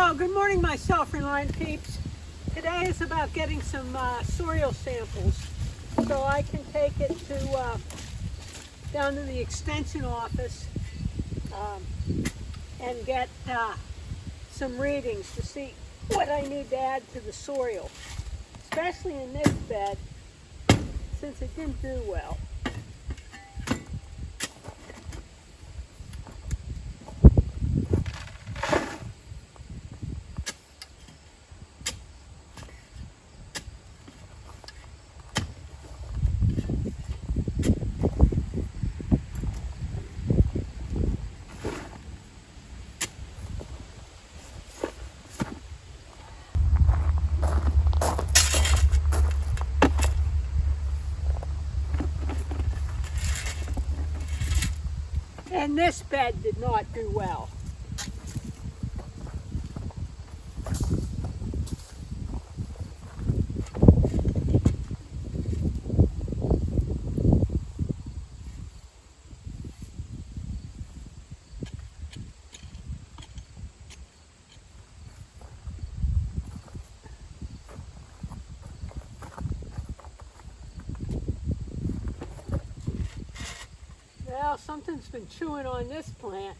Well, good morning, my self-reliant peeps. Today is about getting some soil samples so I can take it to down to the extension office and get some readings to see what I need to add to the soil, especially in this bed since it didn't do well. And this bed did not do well. Well, something's been chewing on this plant.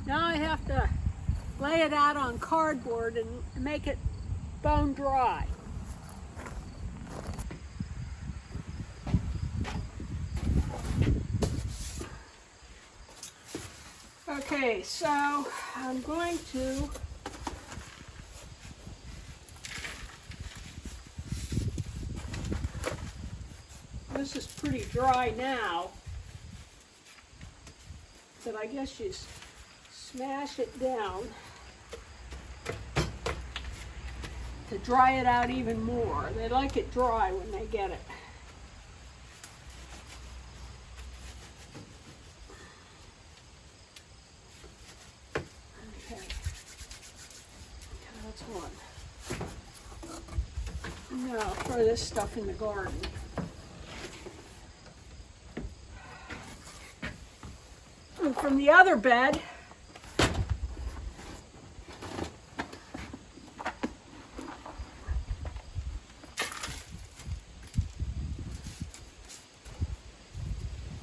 Now I have to lay it out on cardboard and make it bone dry. Okay, so I'm going to this is pretty dry now, but I guess you smash it down to dry it out even more. They like it dry when they get it. Okay, that's one. Now I'll throw this stuff in the garden. And from the other bed,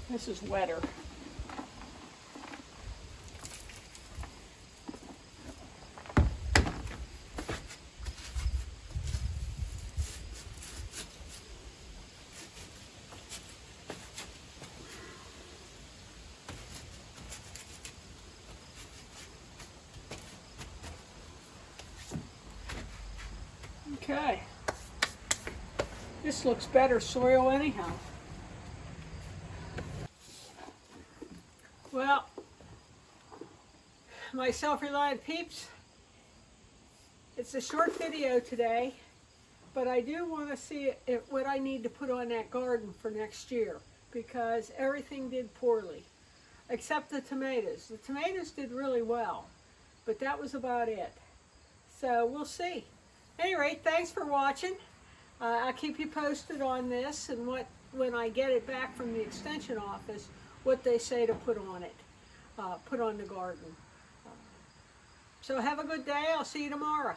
this is wetter. Okay, this looks better soil anyhow. Well, my self-reliant peeps, it's a short video today, but I do want to see what I need to put on that garden for next year, because everything did poorly, except the tomatoes. The tomatoes did really well, but that was about it. So we'll see. At any rate, thanks for watching. I'll keep you posted on this and when I get it back from the extension office, what they say to put on it, put on the garden. So have a good day. I'll see you tomorrow.